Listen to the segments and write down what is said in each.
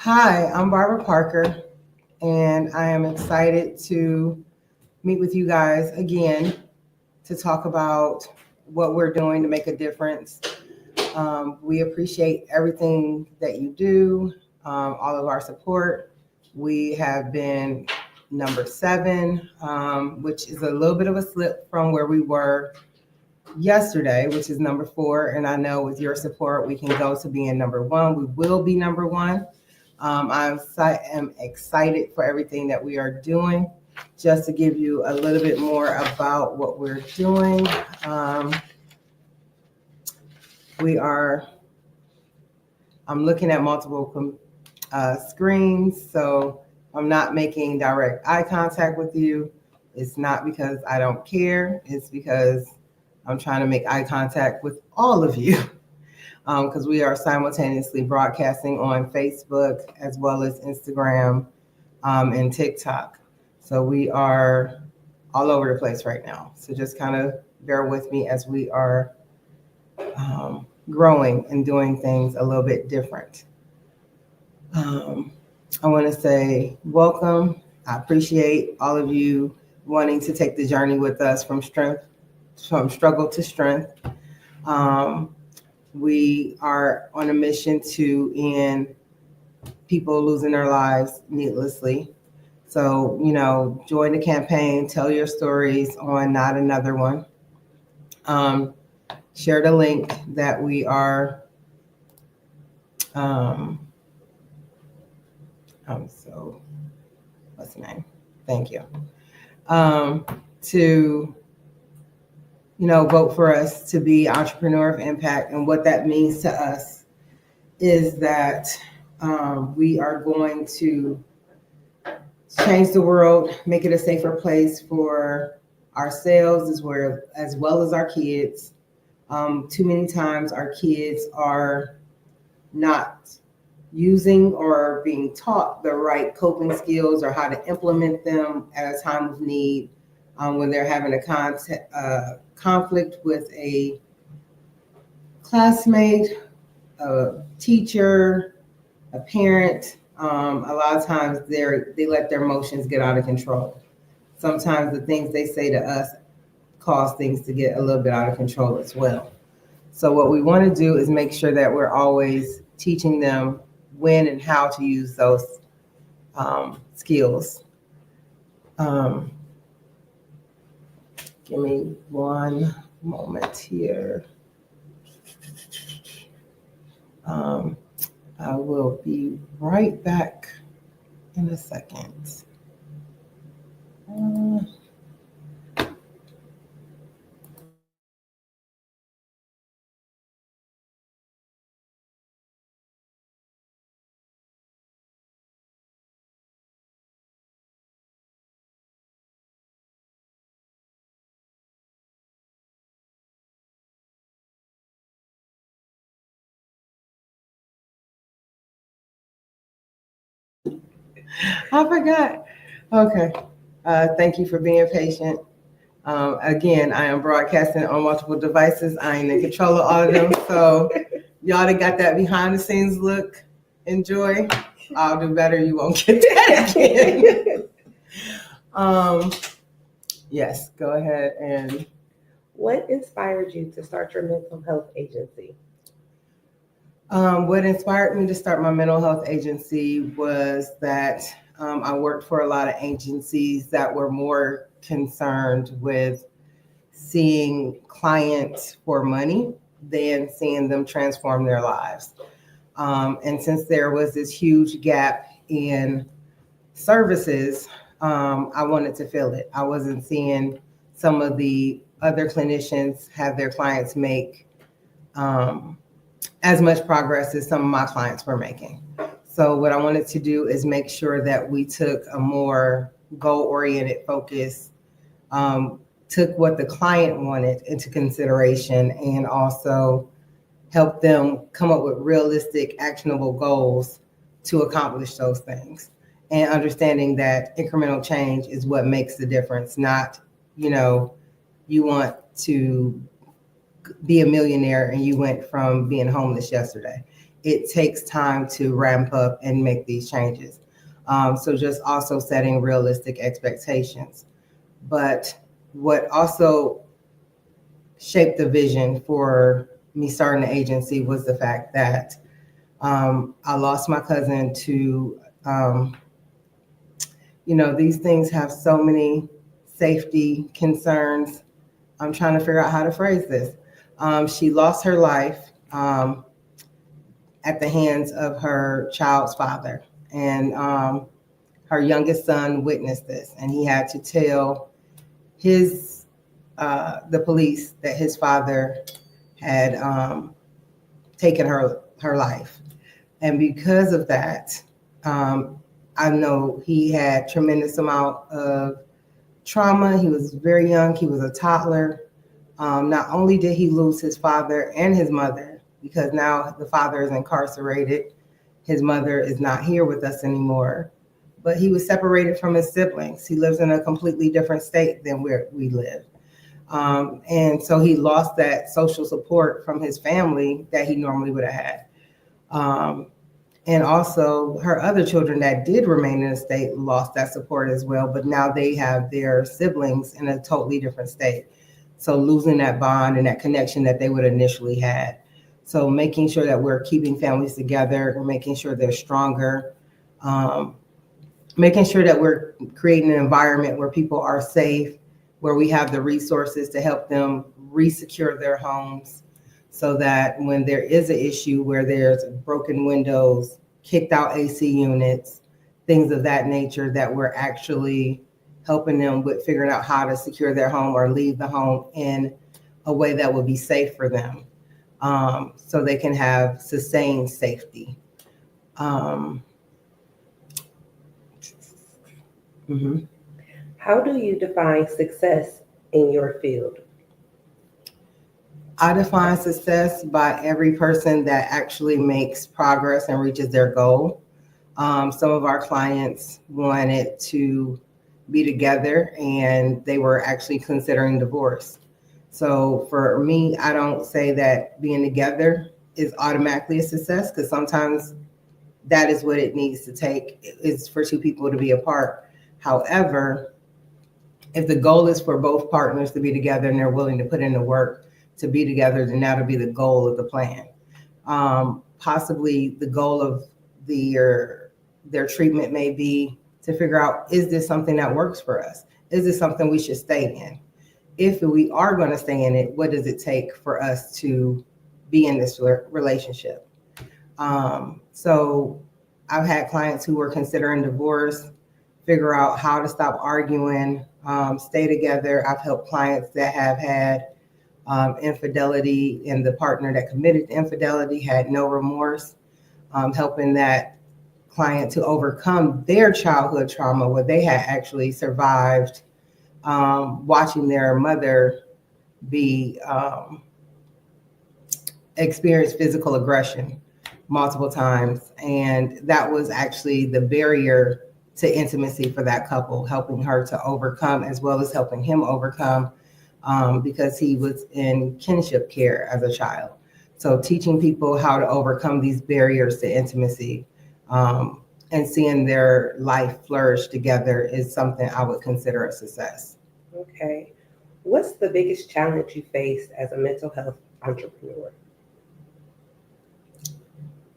Hi, I'm Barbara Parker, and I am excited to meet with you guys again to talk about what we're doing to make a difference. We appreciate everything that you do, all of our support. We have been number 7, which is a little bit of a slip from where we were yesterday, which is number 4. And I know with your support, we can go to being number 1. We will be number 1. I'm excited for everything that we are doing. Just to give you a little bit more about what we're doing, we are. I'm looking at multiple screens, so I'm not making direct eye contact with you. It's not because I don't care. It's because I'm trying to make eye contact with all of you. Because we are simultaneously broadcasting on Facebook as well as Instagram and TikTok. So we are all over the place right now. So just kind of bear with me as we are growing and doing things a little bit different. I want to say welcome. I appreciate all of you wanting to take the journey with us from struggle to strength. We are on a mission to end people losing their lives needlessly. So, join the campaign, tell your stories on Not Another One. Share the link that we are, what's the name? Thank you. To, vote for us to be Entrepreneur of Impact. And what that means to us is that we are going to change the world, make it a safer place for ourselves as well as our kids. Too many times our kids are not using or being taught the right coping skills or how to implement them at a time of need when they're having a conflict with a classmate, a teacher, a parent. A lot of times they let their emotions get out of control. Sometimes the things they say to us cause things to get a little bit out of control as well. So what we want to do is make sure that we're always teaching them when and how to use those skills. Give me one moment here. I will be right back in a second. I forgot. Okay. Thank you for being patient. Again, I am broadcasting on multiple devices. I ain't in control of all of them. So y'all that got that behind the scenes look, enjoy. I'll do better. You won't get that again. Yes, go ahead. And what inspired you to start your mental health agency? What inspired me to start my mental health agency was that I worked for a lot of agencies that were more concerned with seeing clients for money than seeing them transform their lives. And since there was this huge gap in services, I wanted to fill it. I wasn't seeing some of the other clinicians have their clients make as much progress as some of my clients were making. So what I wanted to do is make sure that we took a more goal-oriented focus, took what the client wanted into consideration, and also help them come up with realistic, actionable goals to accomplish those things. And understanding that incremental change is what makes the difference, not, you want to be a millionaire and you went from being homeless yesterday. it takes time to ramp up and make these changes. So just also setting realistic expectations. But what also shaped the vision for me starting the agency was the fact that I lost my cousin to, these things have so many safety concerns. I'm trying to figure out how to phrase this. She lost her life at the hands of her child's father. And her youngest son witnessed this, and he had to tell the police that his father had taken her life. And because of that, I know he had tremendous amount of trauma. He was very young. He was a toddler. Not only did he lose his father and his mother, because now the father is incarcerated, his mother is not here with us anymore, but he was separated from his siblings. He lives in a completely different state than where we live. And so he lost that social support from his family that he normally would have had. And also her other children that did remain in the state lost that support as well, but now they have their siblings in a totally different state. So losing that bond and that connection that they would initially had. So making sure that we're keeping families together, making sure they're stronger, making sure that we're creating an environment where people are safe, where we have the resources to help them re-secure their homes, so that when there is an issue where there's broken windows, kicked out AC units, things of that nature, that we're actually helping them with figuring out how to secure their home or leave the home in a way that will be safe for them, so they can have sustained safety. How do you define success in your field? I define success by every person that actually makes progress and reaches their goal. Some of our clients wanted to be together and they were actually considering divorce. So for me, I don't say that being together is automatically a success, because sometimes that is what it needs to take, is for two people to be apart. However, if the goal is for both partners to be together and they're willing to put in the work to be together, then that'll be the goal of the plan. Possibly the goal of their treatment may be to figure out, is this something that works for us? Is this something we should stay in? If we are going to stay in it, what does it take for us to be in this relationship? So I've had clients who were considering divorce, figure out how to stop arguing, stay together. I've helped clients that have had infidelity, and the partner that committed infidelity had no remorse, helping that client to overcome their childhood trauma, where they had actually survived watching their mother be experience physical aggression multiple times. And that was actually the barrier to intimacy for that couple, helping her to overcome, as well as helping him overcome, because he was in kinship care as a child. So teaching people how to overcome these barriers to intimacy, and seeing their life flourish together is something I would consider a success. Okay. What's the biggest challenge you faced as a mental health entrepreneur?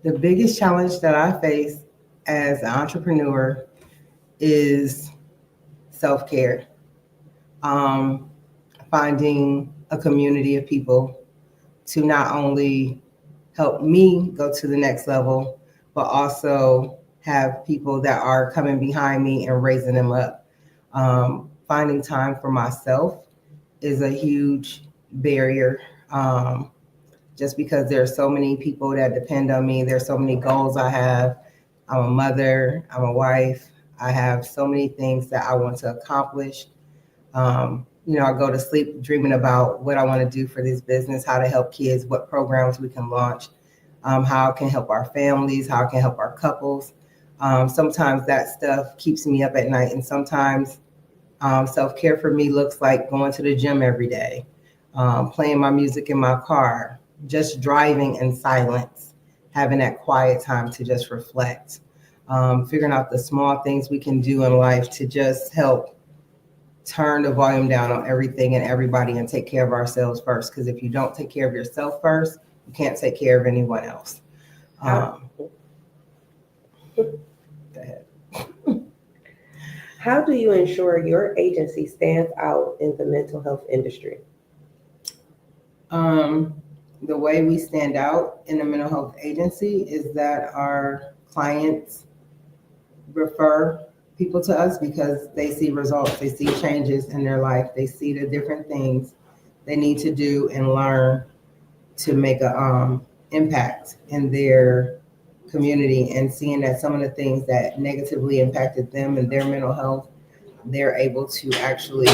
The biggest challenge that I face as an entrepreneur is self-care. Finding a community of people to not only help me go to the next level, but also have people that are coming behind me and raising them up. Finding time for myself is a huge barrier, just because there are so many people that depend on me. There's so many goals I have. I'm a mother, I'm a wife. I have so many things that I want to accomplish. I go to sleep dreaming about what I want to do for this business, how to help kids, what programs we can launch, how it can help our families, how it can help our couples. Sometimes that stuff keeps me up at night, and sometimes self-care for me looks like going to the gym every day, playing my music in my car, just driving in silence, having that quiet time to just reflect, figuring out the small things we can do in life to just help turn the volume down on everything and everybody and take care of ourselves first. Because if you don't take care of yourself first, you can't take care of anyone else. Go ahead. How do you ensure your agency stands out in the mental health industry? The way we stand out in the mental health agency is that our clients refer people to us because they see results, they see changes in their life, they see the different things they need to do and learn to make a impact in their community, and seeing that some of the things that negatively impacted them and their mental health, they're able to actually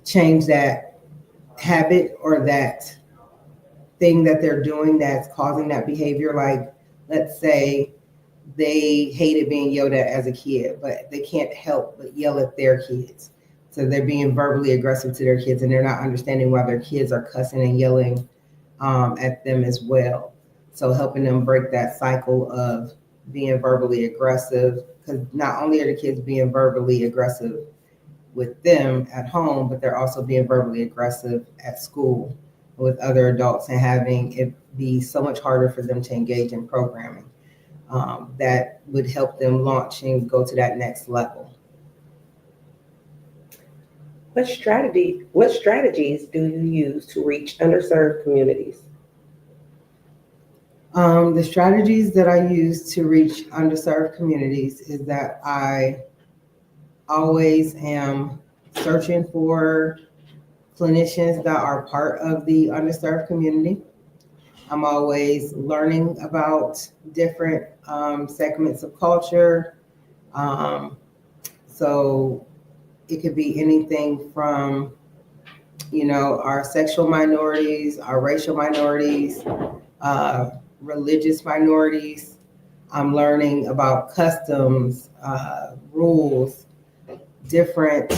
change that habit or that thing that they're doing that's causing that behavior. Like, let's say they hated being yelled at as a kid, but they can't help but yell at their kids. So they're being verbally aggressive to their kids, and they're not understanding why their kids are cussing and yelling at them as well. So helping them break that cycle of being verbally aggressive, because not only are the kids being verbally aggressive with them at home, but they're also being verbally aggressive at school with other adults, and having it be so much harder for them to engage in programming that would help them launch and go to that next level. What strategies do you use to reach underserved communities? The strategies that I use to reach underserved communities is that I always am searching for clinicians that are part of the underserved community. I'm always learning about different segments of culture. So it could be anything from, our sexual minorities, our racial minorities, religious minorities. I'm learning about customs, rules, different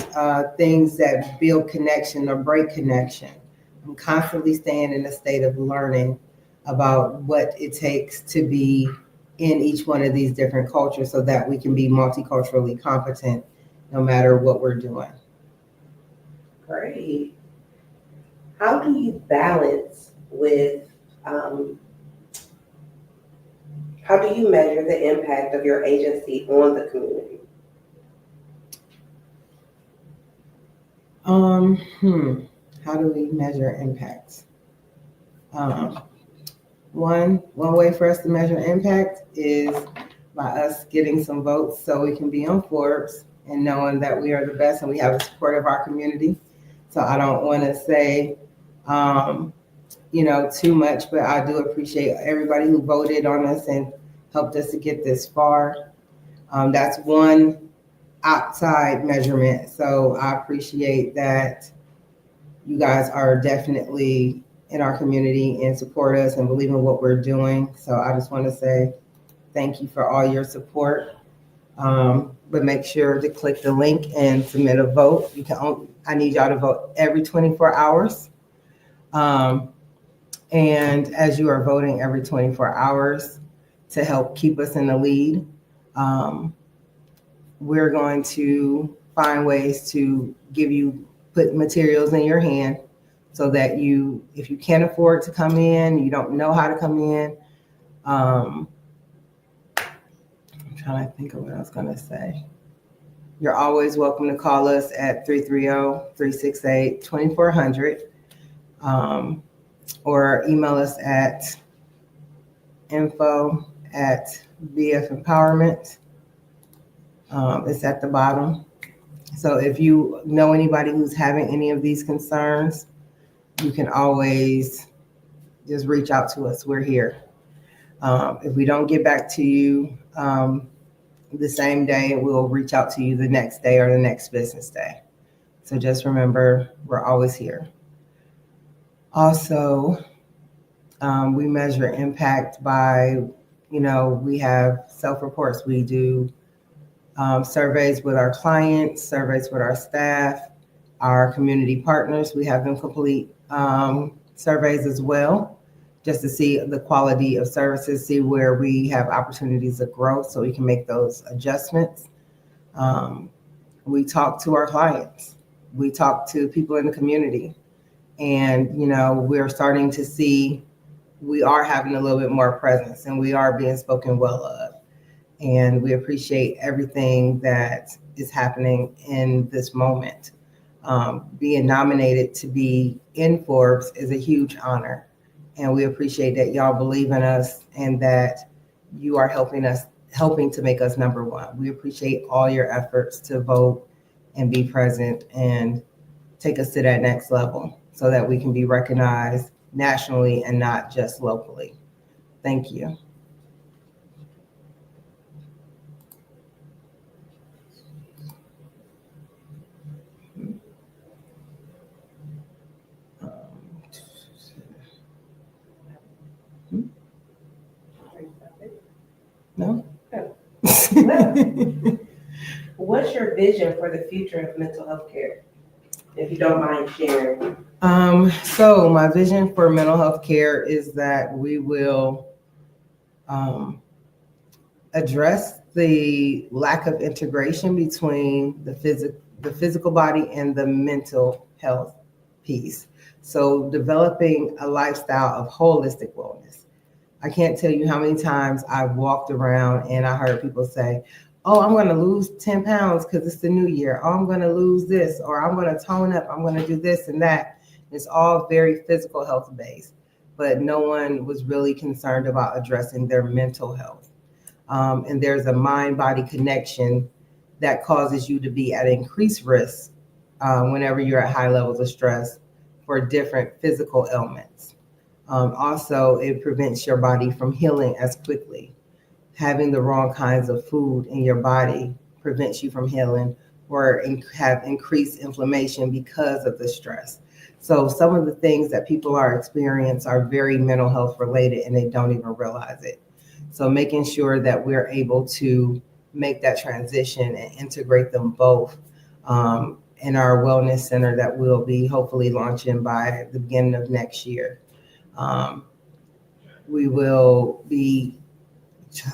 things that build connection or break connection. I'm constantly staying in a state of learning about what it takes to be in each one of these different cultures so that we can be multiculturally competent no matter what we're doing. Great. How do you balance with, how do you measure the impact of your agency on the community? How do we measure impact? One way for us to measure impact is by us getting some votes so we can be on Forbes and knowing that we are the best and we have the support of our community. So I don't want to say, too much, but I do appreciate everybody who voted on us and helped us to get this far. That's one outside measurement. So I appreciate that you guys are definitely in our community and support us and believe in what we're doing. So I just want to say thank you for all your support. But make sure to click the link and submit a vote. I need y'all to vote every 24 hours. And as you are voting every 24 hours to help keep us in the lead, we're going to find ways to put materials in your hand so that if you can't afford to come in, you don't know how to come in. I'm trying to think of what I was going to say. You're always welcome to call us at 330-368-2400 or email us at info@BF Empowerment. It's at the bottom. So if you know anybody who's having any of these concerns, you can always just reach out to us. We're here. If we don't get back to you the same day, we'll reach out to you the next day or the next business day. So just remember, we're always here. Also, we measure impact by, we have self-reports. We do surveys with our clients, surveys with our staff, Our community partners, we have them complete surveys as well, just to see the quality of services, see where we have opportunities of growth so we can make those adjustments. Um, we talk to our clients, we talk to people in the community, and we're starting to see we are having a little bit more presence and we are being spoken well of. And we appreciate everything that is happening in this moment. Being nominated to be in Forbes is a huge honor. And we appreciate that y'all believe in us and that you are helping to make us number one. We appreciate all your efforts to vote and be present and take us to that next level so that we can be recognized nationally and not just locally. Thank you. No? What's your vision for the future of mental health care, if you don't mind sharing? So my vision for mental health care is that we will address the lack of integration between the physical body and the mental health piece. So developing a lifestyle of holistic wellness. I can't tell you how many times I've walked around and I heard people say, oh, I'm going to lose 10 pounds because it's the new year. Oh, I'm going to lose this, or I'm going to tone up. I'm going to do this and that. It's all very physical health based, but no one was really concerned about addressing their mental health. And there's a mind-body connection that causes you to be at increased risk whenever you're at high levels of stress for different physical ailments. Also, it prevents your body from healing as quickly. Having the wrong kinds of food in your body prevents you from healing or have increased inflammation because of the stress. So some of the things that people are experiencing are very mental health related and they don't even realize it. So making sure that we're able to make that transition and integrate them both in our wellness center that we'll be hopefully launching by the beginning of next year. We will be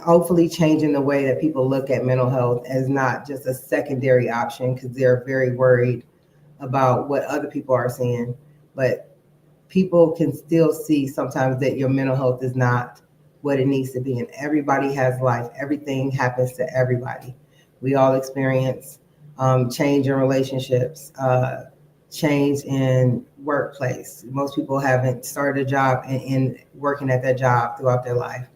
hopefully changing the way that people look at mental health as not just a secondary option because they're very worried about what other people are seeing, but people can still see sometimes that your mental health is not what it needs to be. And everybody has life. Everything happens to everybody. We all experience change in relationships, change in workplace. Most people haven't started a job and working at that job throughout their life.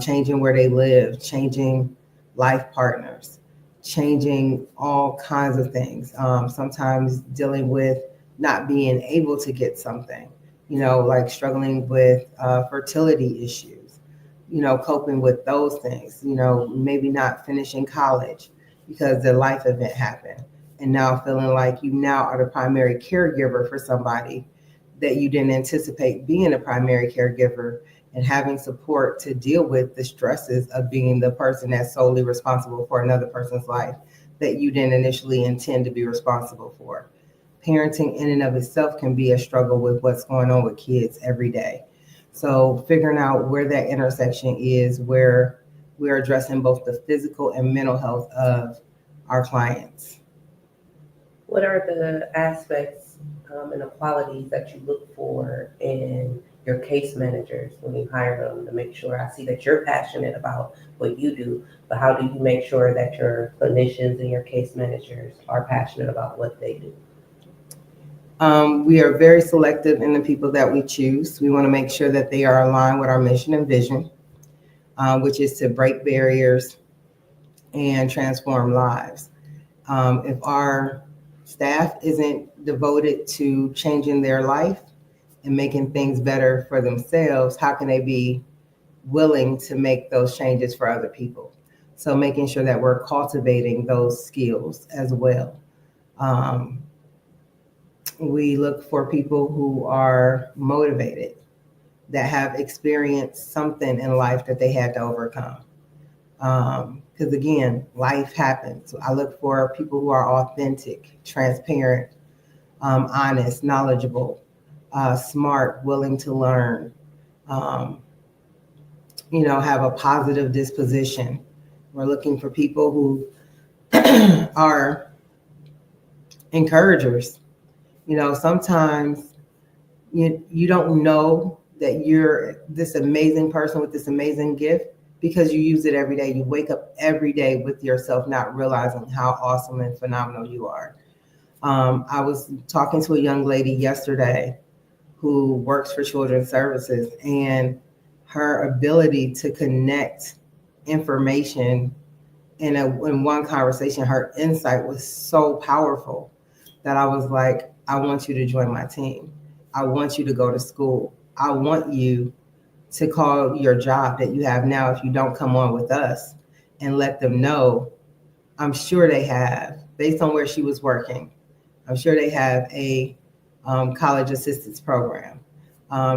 Changing where they live, changing life partners, changing all kinds of things. Sometimes dealing with not being able to get something, like struggling with fertility issues, coping with those things, maybe not finishing college because the life event happened. And now feeling like you now are the primary caregiver for somebody that you didn't anticipate being a primary caregiver, and having support to deal with the stresses of being the person that's solely responsible for another person's life that you didn't initially intend to be responsible for. Parenting in and of itself can be a struggle with what's going on with kids every day. So figuring out where that intersection is, where we're addressing both the physical and mental health of our clients. What are the aspects and the qualities that you look for in your case managers when you hire them to make sure? I see that you're passionate about what you do, but how do you make sure that your clinicians and your case managers are passionate about what they do? We are very selective in the people that we choose. We want to make sure that they are aligned with our mission and vision, which is to break barriers and transform lives. If our staff isn't devoted to changing their life and making things better for themselves, how can they be willing to make those changes for other people? So making sure that we're cultivating those skills as well. We look for people who are motivated, that have experienced something in life that they had to overcome. Because again, life happens. So I look for people who are authentic, transparent, honest, knowledgeable, smart, willing to learn, have a positive disposition. We're looking for people who are encouragers. Sometimes you don't know that you're this amazing person with this amazing gift because you use it every day. You wake up every day with yourself not realizing how awesome and phenomenal you are. I was talking to a young lady yesterday who works for Children's Services, and her ability to connect information in one conversation, her insight was so powerful that I was like, I want you to join my team. I want you to go to school. I want you to call your job that you have now if you don't come on with us, and let them know. I'm sure they have, based on where she was working, I'm sure they have a college assistance program.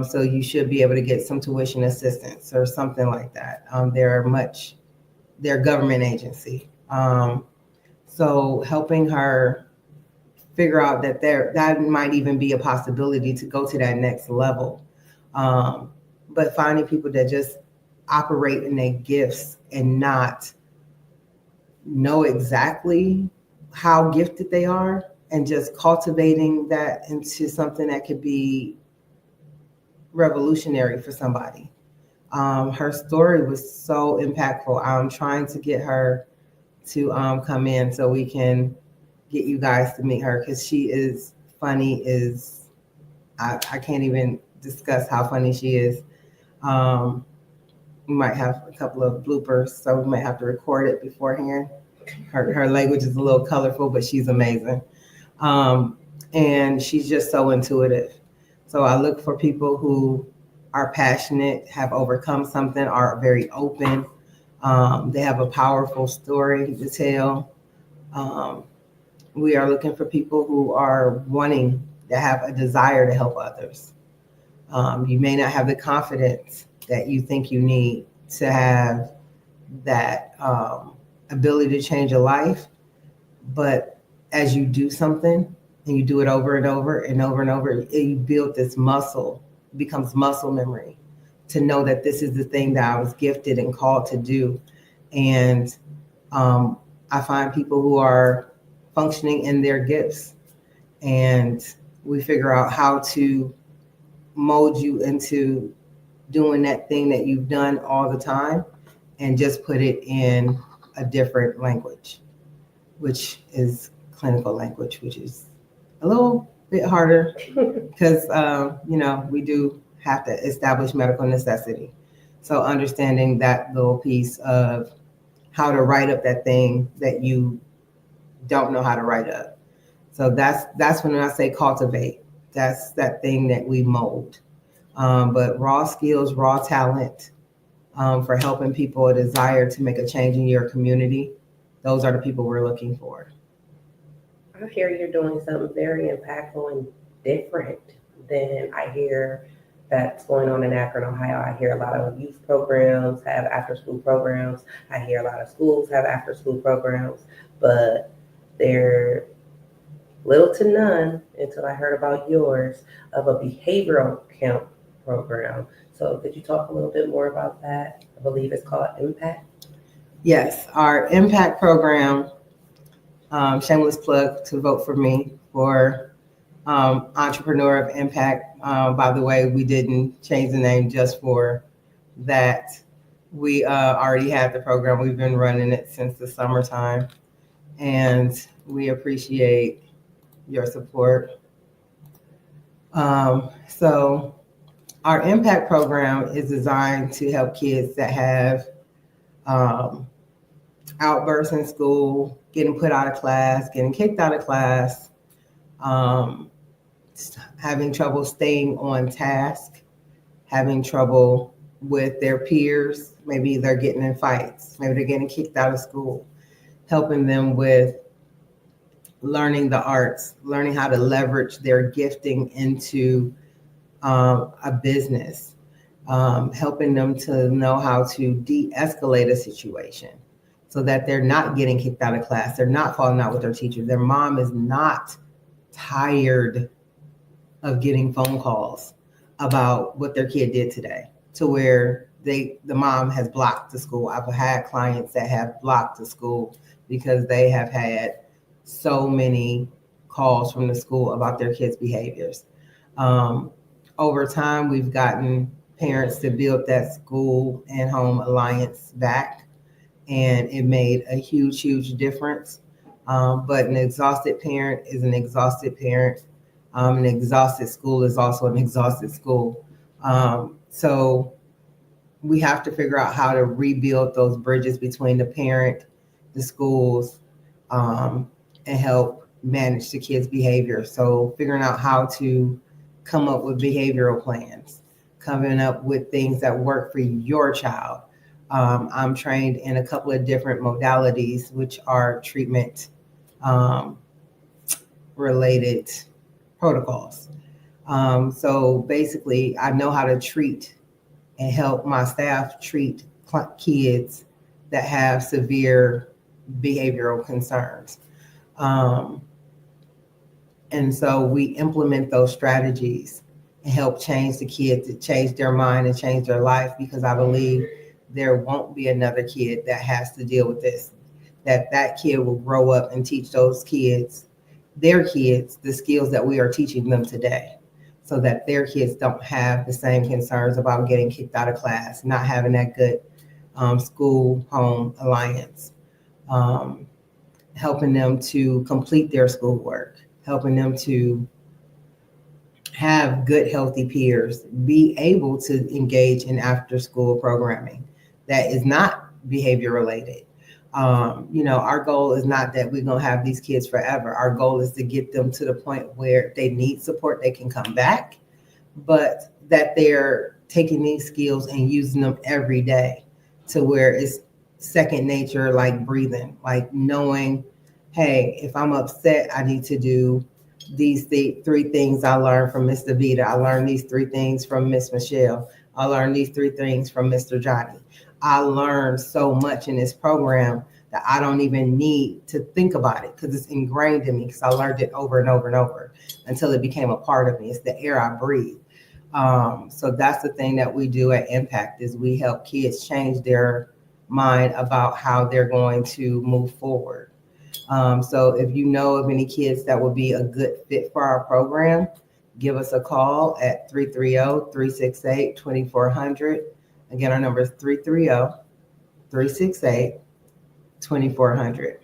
So you should be able to get some tuition assistance or something like that. They're a government agency. So helping her figure out that might even be a possibility to go to that next level. But finding people that just operate in their gifts and not know exactly how gifted they are, and just cultivating that into something that could be revolutionary for somebody. Her story was so impactful. I'm trying to get her to come in so we can get you guys to meet her, because she is funny. I can't even discuss how funny she is. We might have a couple of bloopers, so we might have to record it beforehand. Her language is a little colorful, but she's amazing. And she's just so intuitive. So I look for people who are passionate, have overcome something, are very open. They have a powerful story to tell. We are looking for people who are wanting to have a desire to help others. You may not have the confidence that you think you need to have that ability to change a life, but as you do something and you do it over and over and over and over, you build this muscle. It becomes muscle memory to know that this is the thing that I was gifted and called to do. And I find people who are functioning in their gifts, and we figure out how to mold you into doing that thing that you've done all the time, and just put it in a different language, which is clinical language, which is a little bit harder because, we do have to establish medical necessity. So understanding that little piece of how to write up that thing that you don't know how to write up. So that's when I say cultivate. That's that thing that we mold. But raw skills, raw talent, for helping people a desire to make a change in your community, those are the people we're looking for. I hear you're doing something very impactful and different than I hear that's going on in Akron, Ohio. I hear a lot of youth programs have after-school programs. I hear a lot of schools have after-school programs, but they're little to none, until I heard about yours, of a behavioral camp program. So could you talk a little bit more about that? I believe it's called Impact. Yes, our Impact program, shameless plug to vote for me for Entrepreneur of Impact. By the way, we didn't change the name just for that. We already had the program. We've been running it since the summertime, and we appreciate your support. So our Impact program is designed to help kids that have outbursts in school, getting put out of class, getting kicked out of class, having trouble staying on task, having trouble with their peers. Maybe they're getting in fights. Maybe they're getting kicked out of school. Helping them with learning the arts, learning how to leverage their gifting into a business, helping them to know how to de-escalate a situation so that they're not getting kicked out of class. They're not falling out with their teacher. Their mom is not tired of getting phone calls about what their kid did today, to where the mom has blocked the school. I've had clients that have blocked the school because they have had so many calls from the school about their kids' behaviors. Over time, we've gotten parents to build that school and home alliance back, and it made a huge, huge difference. But an exhausted parent is an exhausted parent. An exhausted school is also an exhausted school. So we have to figure out how to rebuild those bridges between the parent, the schools, and help manage the kids' behavior. So figuring out how to come up with behavioral plans, coming up with things that work for your child. I'm trained in a couple of different modalities, which are treatment related protocols. So basically, I know how to treat and help my staff treat kids that have severe behavioral concerns. And so we implement those strategies and help change the kids, to change their mind and change their life, because I believe there won't be another kid that has to deal with this, that kid will grow up and teach those kids, their kids, the skills that we are teaching them today, so that their kids don't have the same concerns about getting kicked out of class, not having that good school-home alliance, helping them to complete their schoolwork, helping them to have good, healthy peers, be able to engage in after-school programming that is not behavior related. Our goal is not that we're going to have these kids forever. Our goal is to get them to the point where if they need support, they can come back, but that they're taking these skills and using them every day to where it's second nature, like breathing, like knowing, hey, if I'm upset, I need to do these three things I learned from Miss Davita. I learned these three things from Miss Michelle. I learned these three things from Mr. Johnny. I learned so much in this program that I don't even need to think about it, because it's ingrained in me, because I learned it over and over and over until it became a part of me. It's the air I breathe. So that's the thing that we do at Impact, is we help kids change their mind about how they're going to move forward. So if you know of any kids that would be a good fit for our program, give us a call at 330-368-2400. Again, our number is 330-368-2400.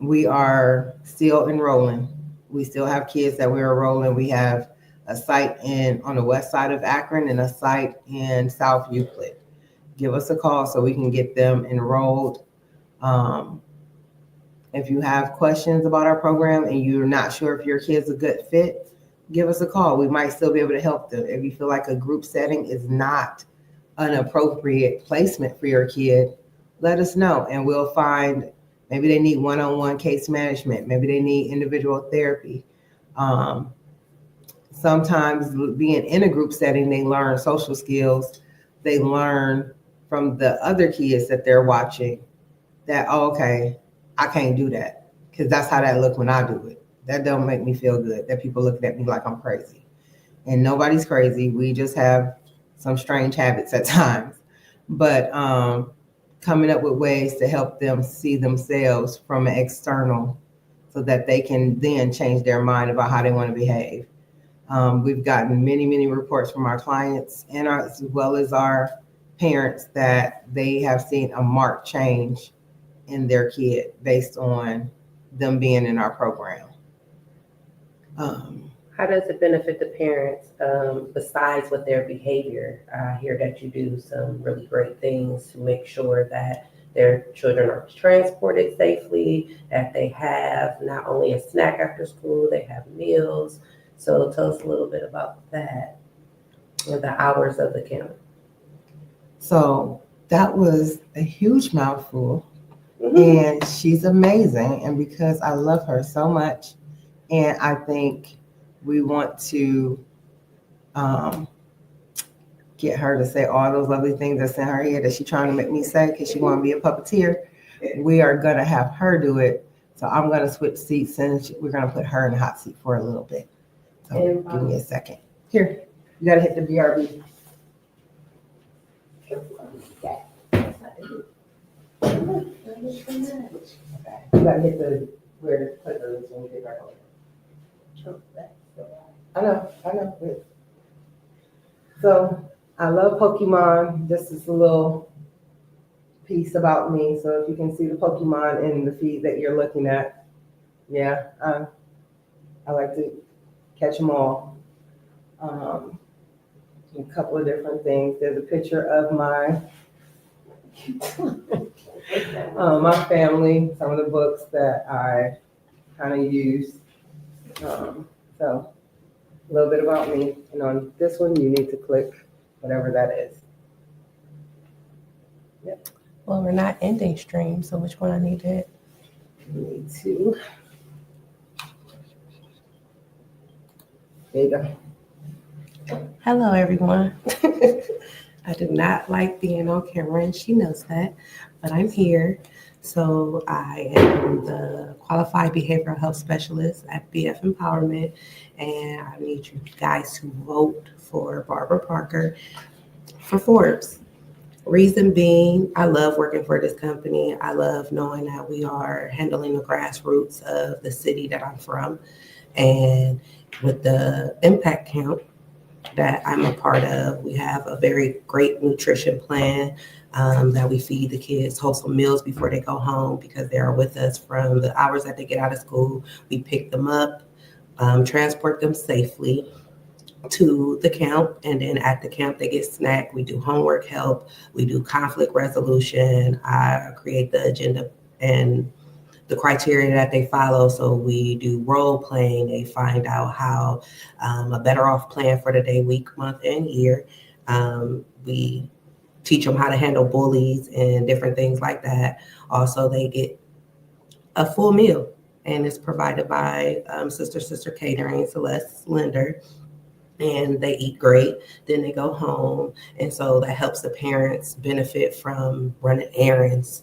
We are still enrolling. We still have kids that we're enrolling. We have a site on the west side of Akron and a site in South Euclid. Give us a call so we can get them enrolled. If you have questions about our program and you're not sure if your kid's a good fit, give us a call. We might still be able to help them. If you feel like a group setting is not an appropriate placement for your kid, let us know, and we'll find, maybe they need one-on-one case management. Maybe they need individual therapy. Sometimes being in a group setting, they learn social skills. They learn from the other kids that they're watching that, oh, okay, I can't do that, because that's how that look when I do it. That don't make me feel good, that people looking at me like I'm crazy. And nobody's crazy. We just have some strange habits at times. But coming up with ways to help them see themselves from an external, so that they can then change their mind about how they want to behave. We've gotten many, many reports from our clients and as well as our parents that they have seen a marked change in their kid based on them being in our program. How does it benefit the parents besides with their behavior? I hear that you do some really great things to make sure that their children are transported safely, that they have not only a snack after school, they have meals. So tell us a little bit about that and the hours of the camp. So that was a huge mouthful. Mm-hmm. And she's amazing. And because I love her so much, and I think we want to get her to say all those lovely things that's in her head that she's trying to make me say, because she want to be a puppeteer, we are going to have her do it So I'm gonna switch seats and we're gonna put her in the hot seat for a little bit. So And, give me a second. Here, you gotta hit the BRB. You gotta hit the, where the clicker is when you get back over. I know. Wait. So I love Pokemon. This is a little piece about me. So if you can see the Pokemon in the feed that you're looking at, yeah, I like to catch them all. A couple of different things. There's a picture of my my family, some of the books that I kind of use. So a little bit about me. And on this one, you need to click whatever that is. Yep. well, we're not ending stream, so which one I need to hit? You need to. There you go. Hello, everyone. I do not like being on camera, and she knows that, but I'm here. So I am the Qualified Behavioral Health Specialist at BF Empowerment, and I need you guys to vote for Barbara Parker for Forbes. Reason being, I love working for this company. I love knowing that we are handling the grassroots of the city that I'm from. And with the impact count that I'm a part of, we have a very great nutrition plan that we feed the kids wholesome meals before they go home because they are with us from the hours that they get out of school. We pick them up, transport them safely to the camp, and then at the camp they get snacked. We do homework help, we do conflict resolution. I create the agenda and the criteria that they follow. So we do role playing. They find out how a better off plan for the day, week, month, and year. We teach them how to handle bullies and different things like that. Also, they get a full meal, and it's provided by Sister Catering, Celeste Linder. And they eat great. Then they go home. And so that helps the parents benefit from running errands,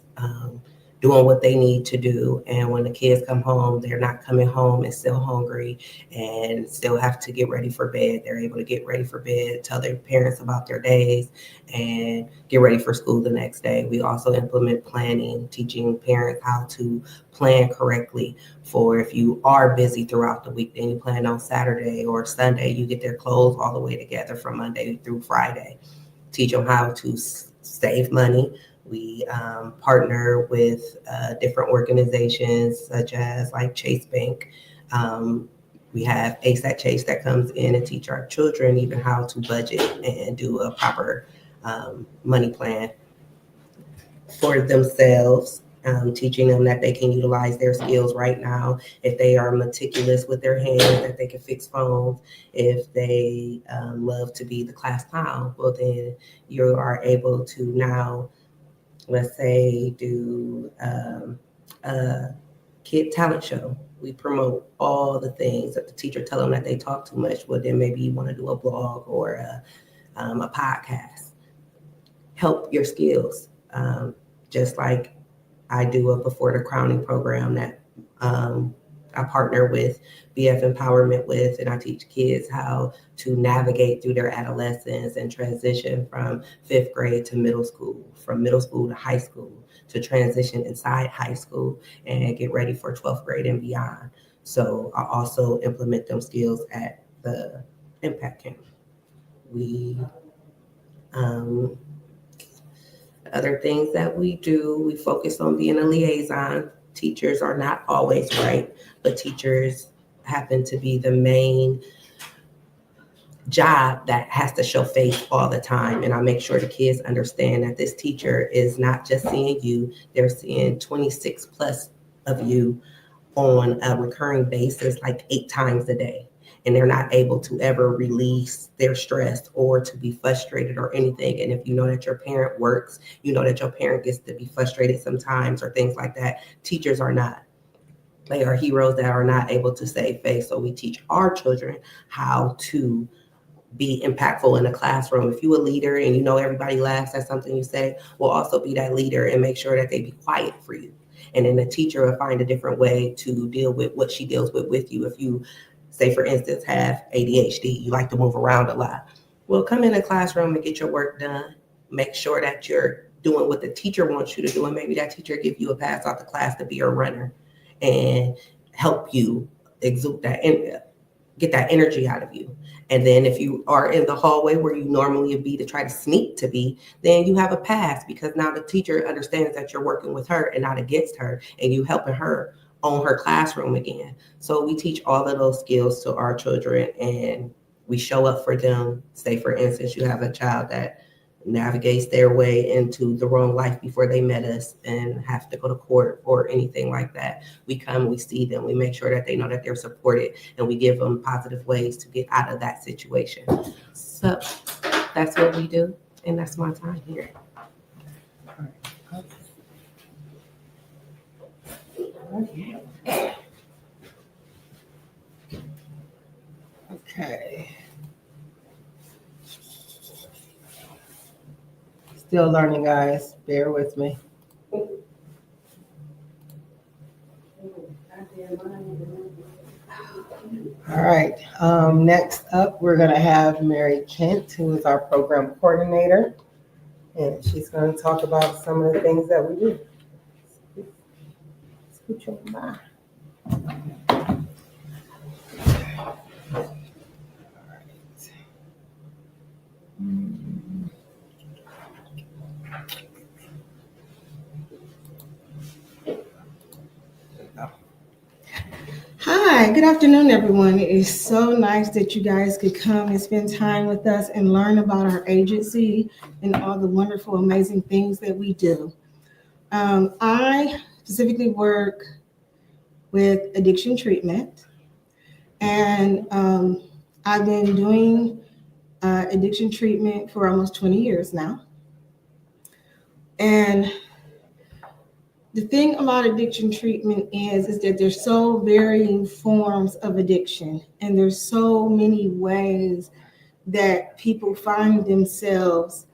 doing what they need to do. And when the kids come home, they're not coming home and still hungry and still have to get ready for bed. They're able to get ready for bed, tell their parents about their days, and get ready for school the next day. We also implement planning, teaching parents how to plan correctly for if you are busy throughout the week, then you plan on Saturday or Sunday, you get their clothes all the way together from Monday through Friday. Teach them how to save money. We partner with different organizations such as like Chase Bank. We have Ace at Chase that comes in and teach our children even how to budget and do a proper money plan for themselves. Teaching them that they can utilize their skills right now. If they are meticulous with their hands, that they can fix phones. If they love to be the class clown, well, then you are able to now, let's say, do a kid talent show. We promote all the things that the teacher tell them that they talk too much. Well, then maybe you want to do a blog or a podcast. Help your skills. Just like I do a Before the Crowning program that I partner with BF Empowerment with, and I teach kids how to navigate through their adolescence and transition from 5th grade to middle school, from middle school to high school, to transition inside high school and get ready for 12th grade and beyond. So I also implement them skills at the impact camp. We other things that we do, we focus on being a liaison. Teachers are not always right, but teachers happen to be the main job that has to show face all the time. And I make sure the kids understand that this teacher is not just seeing you, they're seeing 26 plus of you on a recurring basis, like 8 times a day. And they're not able to ever release their stress or to be frustrated or anything. And if you know that your parent works, you know that your parent gets to be frustrated sometimes or things like that. Teachers are not. They are heroes that are not able to save face. So we teach our children how to be impactful in a classroom. If you're a leader and you know everybody laughs at something you say, well, also be that leader and make sure that they be quiet for you. And then the teacher will find a different way to deal with what she deals with you. If you, say for instance, have ADHD, you like to move around a lot. Well, come in the classroom and get your work done. Make sure that you're doing what the teacher wants you to do. And maybe that teacher give you a pass off the class to be a runner and help you exude that and get that energy out of you. And then if you are in the hallway where you normally would be to try to sneak to be, then you have a pass because now the teacher understands that you're working with her and not against her, and you helping her own her classroom again. So we teach all of those skills to our children, and we show up for them. Say for instance, you have a child that navigates their way into the wrong life before they met us and have to go to court or anything like that. We come, we see them, we make sure that they know that they're supported, and we give them positive ways to get out of that situation. So that's what we do, and that's my time here. Okay. Still learning, guys. Bear with me. All right. Next up, we're going to have Mary Kent, who is our program coordinator, and she's going to talk about some of the things that we do. Scooch over by. Hi, good afternoon, everyone. It is so nice that you guys could come and spend time with us and learn about our agency and all the wonderful, amazing things that we do. I specifically work with addiction treatment, and I've been doing addiction treatment for almost 20 years now. And the thing about addiction treatment is that there's so varying forms of addiction, and there's so many ways that people find themselves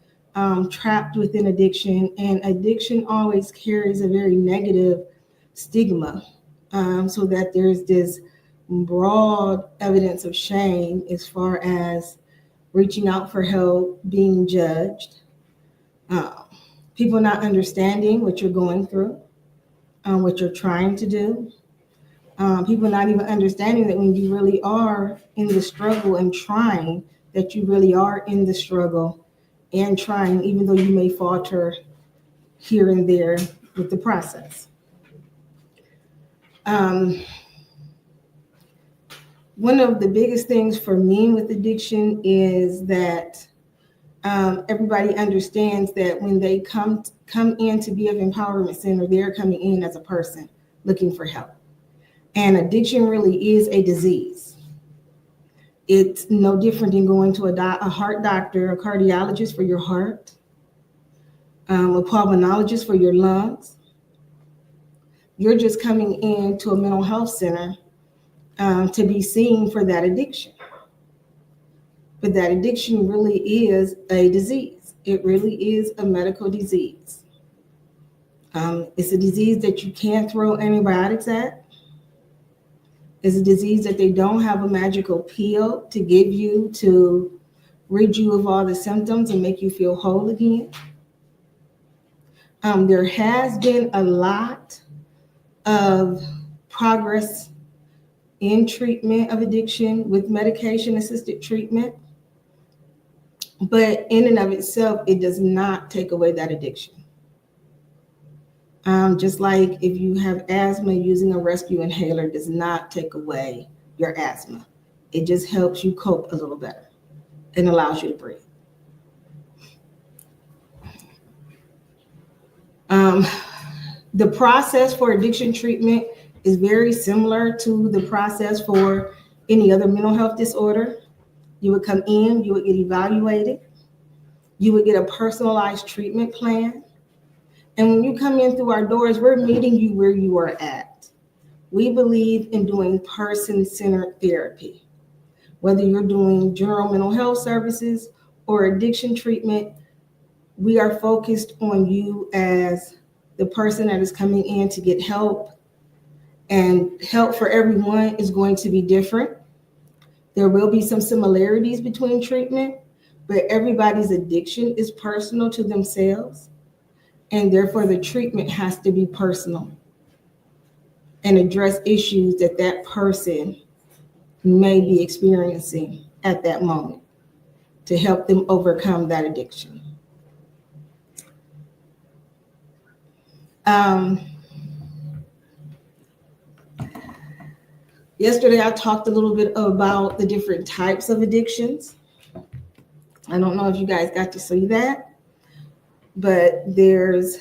trapped within addiction, and addiction always carries a very negative stigma, so that there's this broad evidence of shame as far as reaching out for help, being judged, people not understanding what you're going through, what you're trying to do. People not even understanding that when you really are in the struggle and trying, that you really are in the struggle and trying, even though you may falter here and there with the process. One of the biggest things for me with addiction is that everybody understands that when they come in to BF Empowerment Center, they're coming in as a person looking for help. And addiction really is a disease. It's no different than going to a heart doctor, a cardiologist for your heart, a pulmonologist for your lungs. You're just coming into a mental health center to be seen for that addiction. But that addiction really is a disease. It really is a medical disease. It's a disease that you can't throw antibiotics at. It's a disease that they don't have a magical pill to give you to rid you of all the symptoms and make you feel whole again. There has been a lot of progress in treatment of addiction with medication-assisted treatment. But in and of itself, it does not take away that addiction. Just like if you have asthma, using a rescue inhaler does not take away your asthma. It just helps you cope a little better and allows you to breathe. The process for addiction treatment is very similar to the process for any other mental health disorder. You would come in, you would get evaluated, you would get a personalized treatment plan. And when you come in through our doors, we're meeting you where you are at. We believe in doing person-centered therapy. Whether you're doing general mental health services or addiction treatment, we are focused on you as the person that is coming in to get help, and help for everyone is going to be different. There will be some similarities between treatment, but everybody's addiction is personal to themselves, and therefore the treatment has to be personal and address issues that that person may be experiencing at that moment to help them overcome that addiction. Yesterday, I talked a little bit about the different types of addictions. I don't know if you guys got to see that, but there's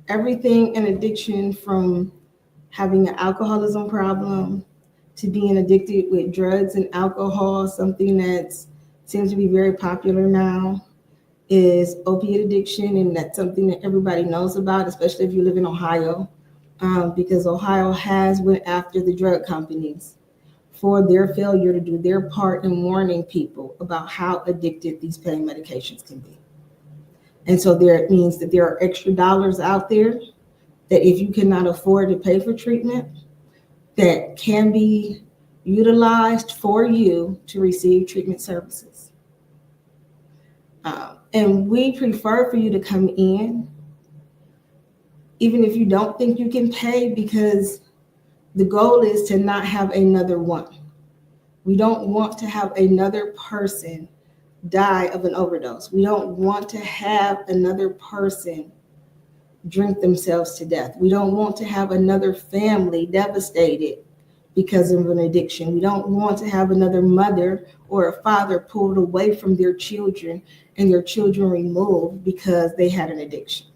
everything in addiction from having an alcoholism problem to being addicted with drugs and alcohol. Something that seems to be very popular now is opiate addiction, and that's something that everybody knows about, especially if you live in Ohio, because Ohio has went after the drug companies for their failure to do their part in warning people about how addicted these pain medications can be. And so it means that there are extra dollars out there that if you cannot afford to pay for treatment, that can be utilized for you to receive treatment services. And we prefer for you to come in, even if you don't think you can pay, because the goal is to not have another one. We don't want to have another person die of an overdose. We don't want to have another person drink themselves to death. We don't want to have another family devastated because of an addiction. We don't want to have another mother or a father pulled away from their children and their children removed because they had an addiction.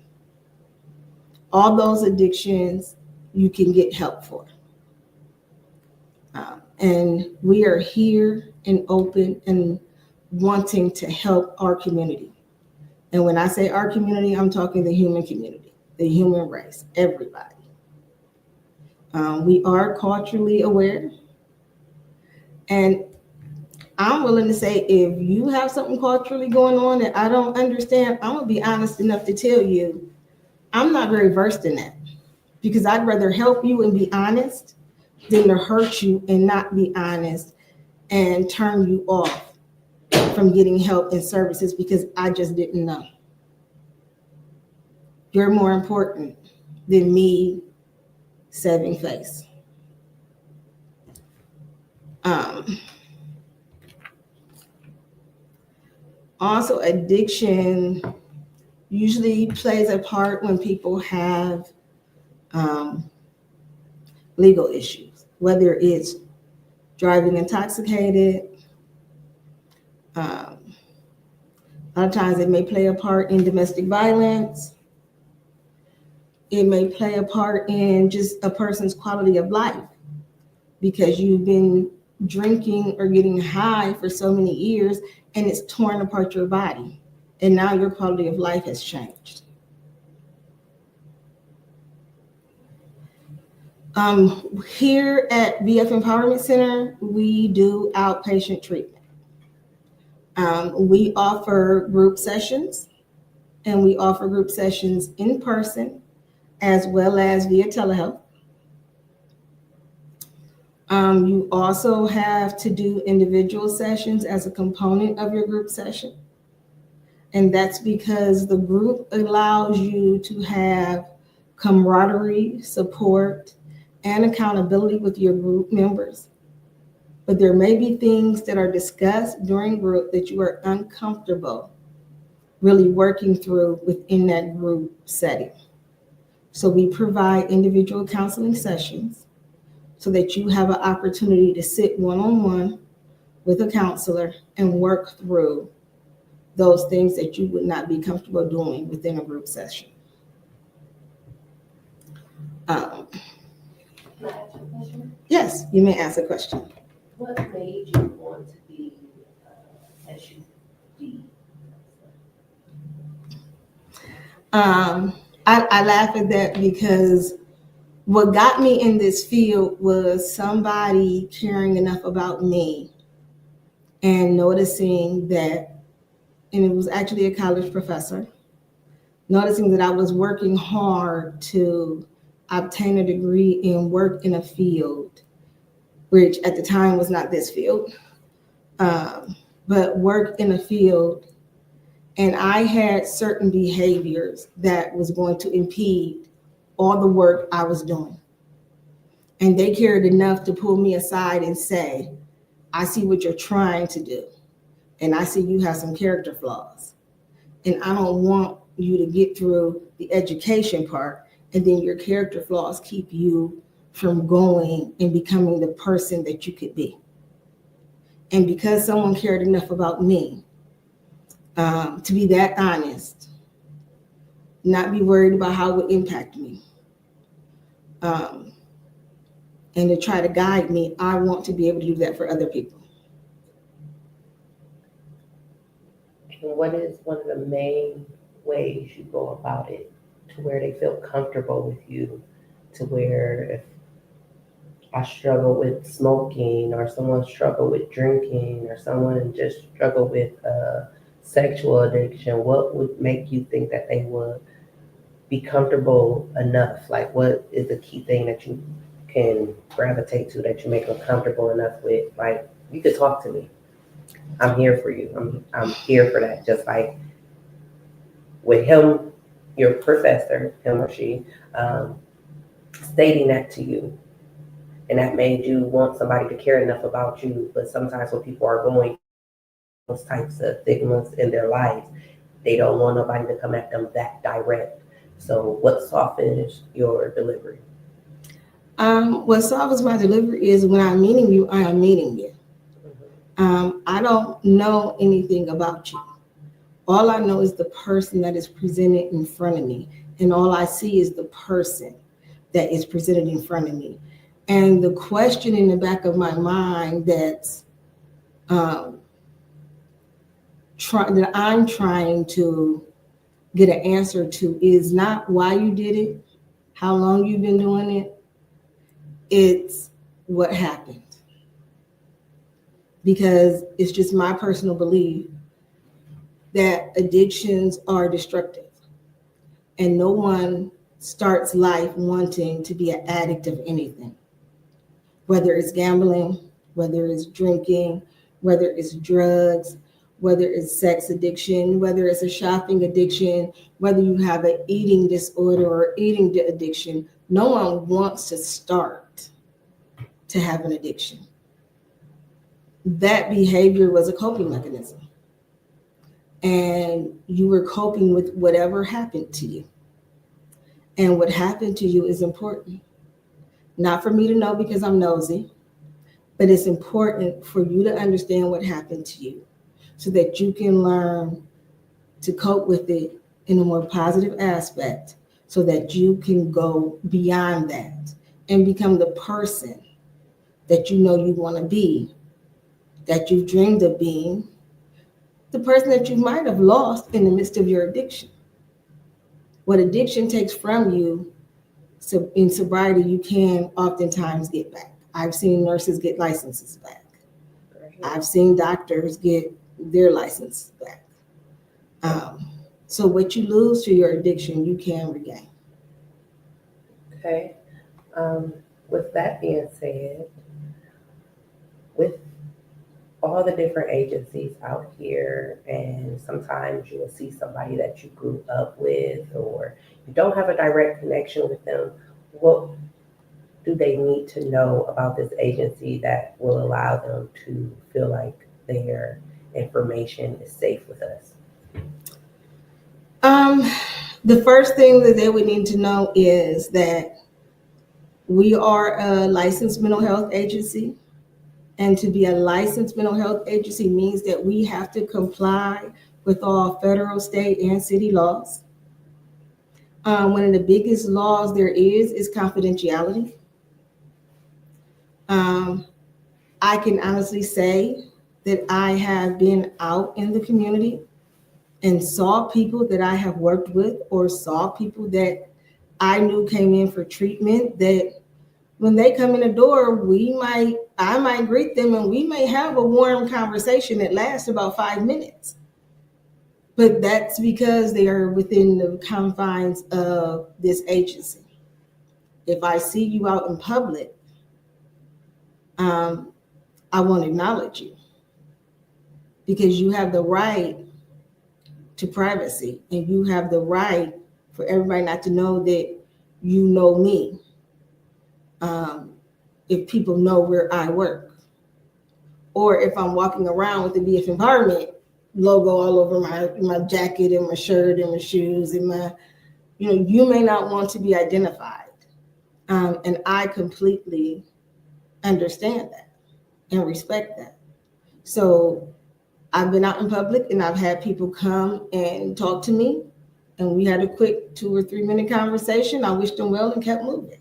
All those addictions you can get help for. And we are here and open and wanting to help our community. And when I say our community, I'm talking the human community, the human race, everybody. We are culturally aware. And I'm willing to say, if you have something culturally going on that I don't understand, I'm gonna be honest enough to tell you, I'm not very versed in that, because I'd rather help you and be honest than to hurt you and not be honest and turn you off from getting help and services because I just didn't know. You're more important than me saving face. Also, addiction usually plays a part when people have legal issues, whether it's driving intoxicated. A lot of times it may play a part in domestic violence. It may play a part in just a person's quality of life because you've been drinking or getting high for so many years and it's torn apart your body. And now your quality of life has changed. Here at VF Empowerment Center, we do outpatient treatment. We offer group sessions, and we offer group sessions in person as well as via telehealth. You also have to do individual sessions as a component of your group session. And that's because the group allows you to have camaraderie, support, and accountability with your group members. But there may be things that are discussed during group that you are uncomfortable really working through within that group setting. So we provide individual counseling sessions so that you have an opportunity to sit one-on-one with a counselor and work through those things that you would not be comfortable doing within a group session. Yes, you may ask a question. What made you want to be SUD? I laugh at that because what got me in this field was somebody caring enough about me and noticing that, and it was actually a college professor, noticing that I was working hard to obtain a degree and work in a field, which at the time was not this field, but work in a field. And I had certain behaviors that was going to impede all the work I was doing. And they cared enough to pull me aside and say, I see what you're trying to do. And I see you have some character flaws. And I don't want you to get through the education part and then your character flaws keep you from going and becoming the person that you could be. And because someone cared enough about me to be that honest, not be worried about how it would impact me, and to try to guide me, I want to be able to do that for other people. And what is one of the main ways you go about it to where they feel comfortable with you, to where if I struggle with smoking or someone struggle with drinking or someone just struggle with sexual addiction, what would make you think that they would be comfortable enough? Like, what is the key thing that you can gravitate to that you make them comfortable enough with? Like, you could talk to me. I'm here for you. I'm here for that. Just like with him, your professor, him or she, stating that to you. And that made you want somebody to care enough about you. But sometimes when people are going those types of stigmas in their lives, they don't want nobody to come at them that direct. So what softens your delivery? What softens my delivery is when I'm meeting you, I am meeting you. I don't know anything about you. All I know is the person that is presented in front of me. And all I see is the person that is presented in front of me. And the question in the back of my mind that I'm trying to get an answer to is not why you did it, how long you've been doing it. It's what happened. Because it's just my personal belief that addictions are destructive. And no one starts life wanting to be an addict of anything. Whether it's gambling, whether it's drinking, whether it's drugs, whether it's sex addiction, whether it's a shopping addiction, whether you have an eating disorder or eating addiction, no one wants to start to have an addiction. That behavior was a coping mechanism. And you were coping with whatever happened to you. And what happened to you is important. Not for me to know because I'm nosy, but it's important for you to understand what happened to you so that you can learn to cope with it in a more positive aspect so that you can go beyond that and become the person that you know you want to be, that you've dreamed of being, the person that you might have lost in the midst of your addiction. What addiction takes from you, so in sobriety, you can oftentimes get back. I've seen nurses get licenses back. I've seen doctors get their licenses back. So what you lose to your addiction, you can regain. Okay. With that being said, with all the different agencies out here, and sometimes you will see somebody that you grew up with or you don't have a direct connection with them, what do they need to know about this agency that will allow them to feel like their information is safe with us? The first thing that they would need to know is that we are a licensed mental health agency. And to be a licensed mental health agency means that we have to comply with all federal, state, and city laws. One of the biggest laws there is confidentiality. I can honestly say that I have been out in the community and saw people that I have worked with or saw people that I knew came in for treatment that when they come in the door, I might greet them and we may have a warm conversation that lasts about 5 minutes. But that's because they are within the confines of this agency. If I see you out in public, I won't acknowledge you because you have the right to privacy and you have the right for everybody not to know that you know me. If people know where I work, or if I'm walking around with the BF Empowerment logo all over my jacket and my shirt and my shoes and you may not want to be identified. And I completely understand that and respect that. So I've been out in public and I've had people come and talk to me, and we had a quick 2 or 3 minute conversation. I wished them well and kept moving.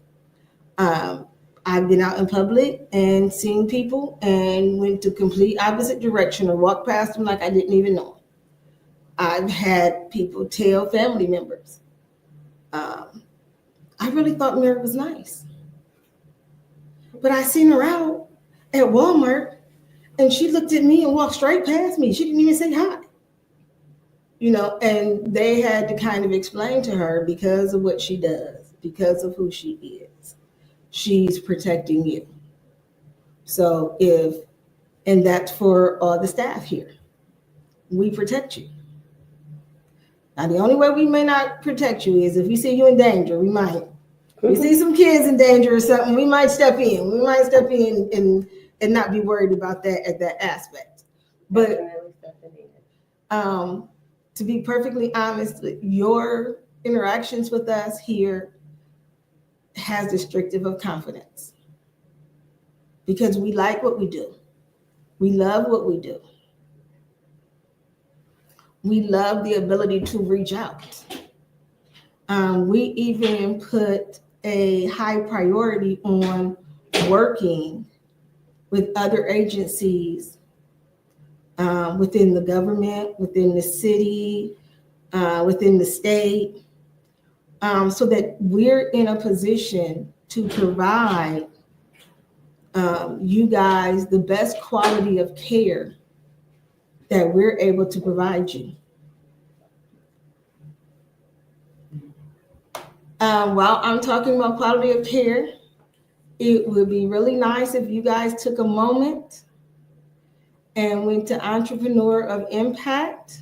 I've been out in public and seen people and went to complete opposite direction or walked past them like I didn't even know them. I've had people tell family members, I really thought Mary was nice, but I seen her out at Walmart and she looked at me and walked straight past me. She didn't even say hi. And they had to kind of explain to her, because of what she does, because of who she is, she's protecting you. So and that's for all the staff here. We protect you. Now, the only way we may not protect you is if we see you in danger. We might. We see some kids in danger or something, we might step in. We might step in and not be worried about that at that aspect. But to be perfectly honest, your interactions with us here has restrictive of confidence because we like what we do. We love what we do. We love the ability to reach out. We even put a high priority on working with other agencies within the government, within the city, within the state, so that we're in a position to provide you guys the best quality of care that we're able to provide you. While I'm talking about quality of care, it would be really nice if you guys took a moment and went to Entrepreneur of Impact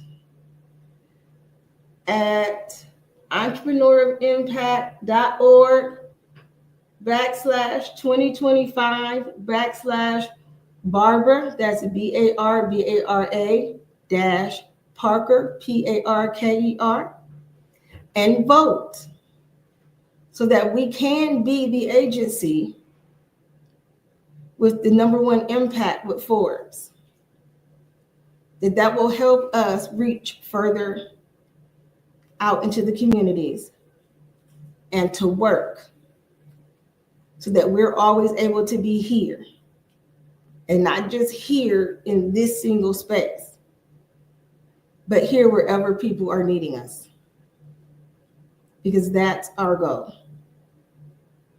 at entrepreneurofimpact.org/2025/Barbara, that's BARBARA Parker, PARKER, and vote so that we can be the agency with the #1 impact with Forbes. That will help us reach further out into the communities and to work so that we're always able to be here and not just here in this single space, but here wherever people are needing us, because that's our goal.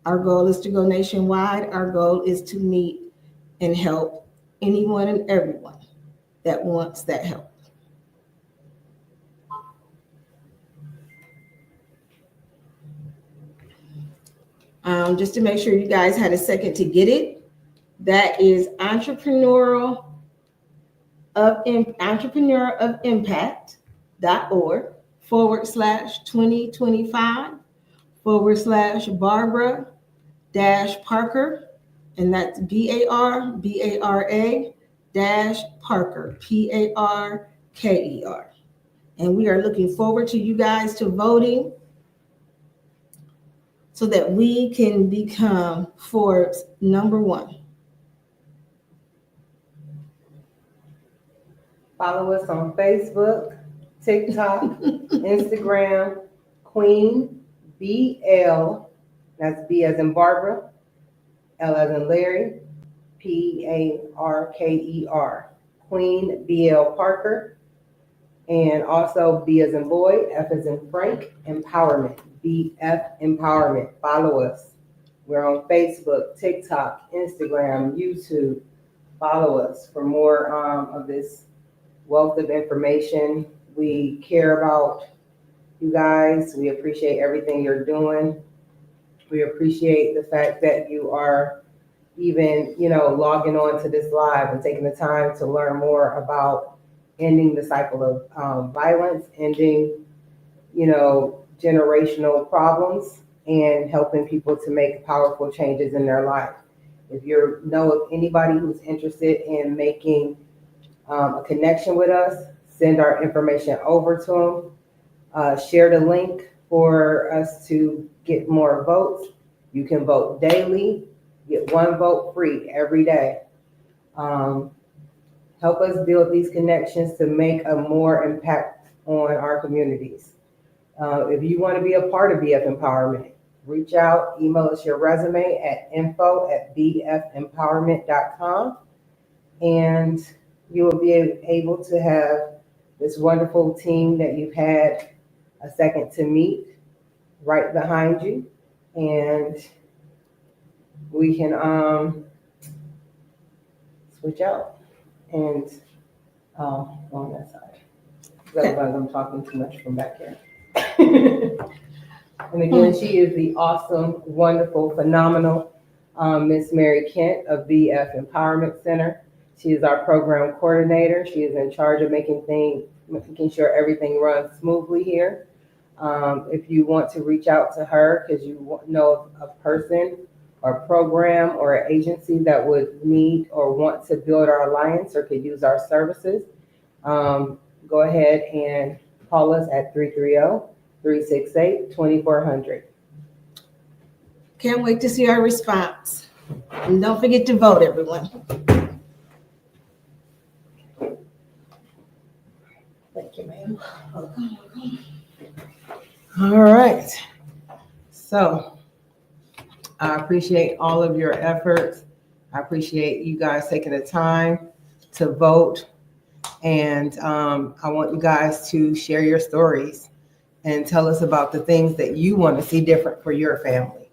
Our goal is to go nationwide. Our goal is to meet and help anyone and everyone that wants that help. Just to make sure you guys had a second to get it, that is entrepreneurofimpact.org/2025/Barbara-Parker, and that's BARBARA-Parker, PARKER. And we are looking forward to you guys to voting so that we can become Forbes #1. Follow us on Facebook, TikTok, Instagram, Queen BL, that's B as in Barbara, L as in Larry, PARKER, Queen BL Parker, and also B as in boy, F as in Frank, Empowerment, BF Empowerment. Follow us. We're on Facebook, TikTok, Instagram, YouTube. Follow us for more of this wealth of information We care about you guys. We appreciate everything you're doing. We appreciate the fact that you are even, logging on to this live and taking the time to learn more about ending the cycle of violence, ending, generational problems, and helping people to make powerful changes in their life. If you know of anybody who's interested in making a connection with us, send our information over to them. Share the link for us to get more votes. You can vote daily, get one vote free every day. Help us build these connections to make a more impact on our communities. If you want to be a part of BF Empowerment, reach out, email us your resume at info@bfempowerment.com, and you will be able to have this wonderful team that you've had a second to meet right behind you, and we can switch out and on that side. Otherwise, I'm talking too much from back here. And again, she is the awesome, wonderful, phenomenal Miss Mary Kent of BF Empowerment Center. She is our program coordinator. She is in charge of making sure everything runs smoothly here. If you want to reach out to her because you know a person or program or an agency that would need or want to build our alliance or could use our services, go ahead and call us at 330-368-2400. Can't wait to see our response. And don't forget to vote, everyone. Thank you, ma'am. All right. So I appreciate all of your efforts. I appreciate you guys taking the time to vote. And I want you guys to share your stories and tell us about the things that you want to see different for your family.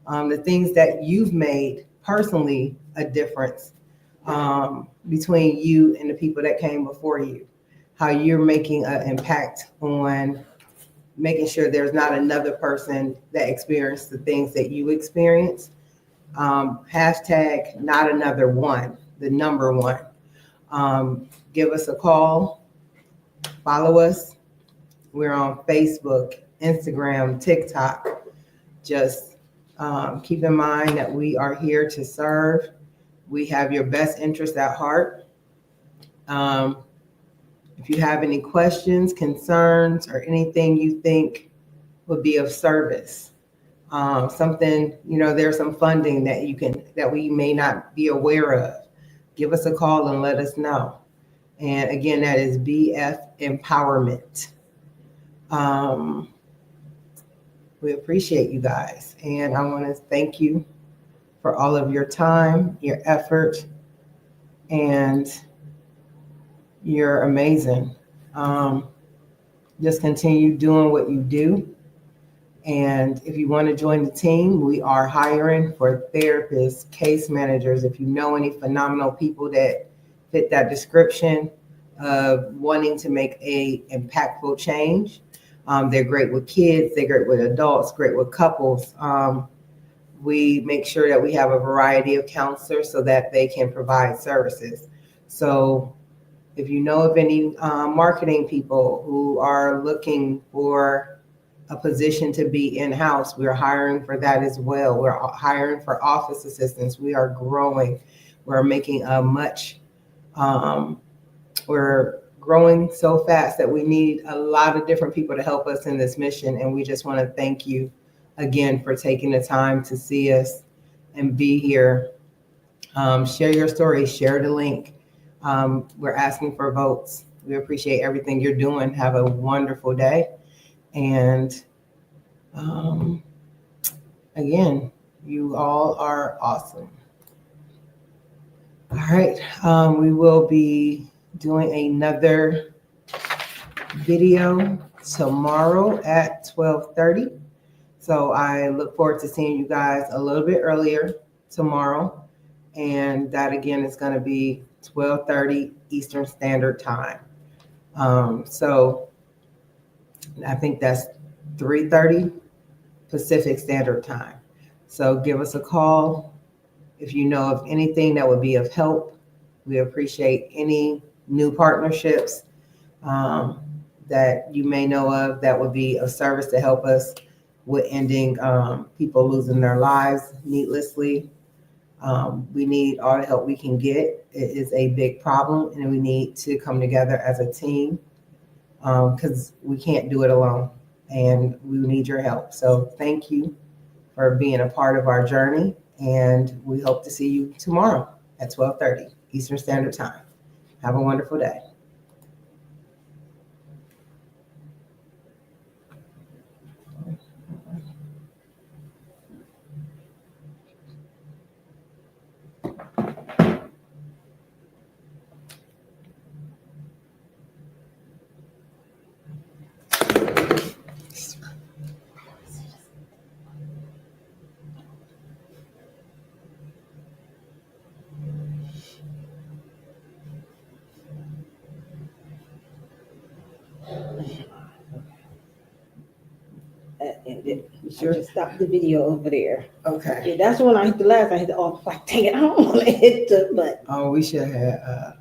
The things that you've made personally a difference between you and the people that came before you. How you're making an impact on making sure there's not another person that experienced the things that you experienced. Hashtag not another one, the number one. Give us a call, follow us. We're on Facebook, Instagram, TikTok. Just keep in mind that we are here to serve. We have your best interest at heart. If you have any questions, concerns, or anything you think would be of service, something, there's some funding that we may not be aware of, give us a call and let us know. And again, that is BF Empowerment. We appreciate you guys. And I want to thank you for all of your time, your effort, and you're amazing. Just continue doing what you do. And if you want to join the team, we are hiring for therapists, case managers. If you know any phenomenal people that fit that description of wanting to make a impactful change, they're great with kids, they're great with adults, great with couples. We make sure that we have a variety of counselors so that they can provide services. So if you know of any marketing people who are looking for a position to be in-house, we're hiring for that as well. We're hiring for office assistants. We are growing. We're making we're growing so fast that we need a lot of different people to help us in this mission. And we just want to thank you again for taking the time to see us and be here. Share your story, share the link. We're asking for votes. We appreciate everything you're doing. Have a wonderful day. And again, you all are awesome. All right. We will be doing another video tomorrow at 12:30. So I look forward to seeing you guys a little bit earlier tomorrow. And that again is going to be 12:30 Eastern Standard Time. So I think that's 3:30 Pacific Standard Time. So give us a call if you know of anything that would be of help. We appreciate any new partnerships that you may know of that would be of service to help us with ending people losing their lives needlessly. We need all the help we can get. It is a big problem, and we need to come together as a team because we can't do it alone, and we need your help. So thank you for being a part of our journey, and we hope to see you tomorrow at 12:30 Eastern Standard Time. Have a wonderful day. I Sure. just stopped the video over there. Okay. Yeah, that's the one I hit the last. I hit the off. Like, dang it, I don't want to hit the button. Oh, we should have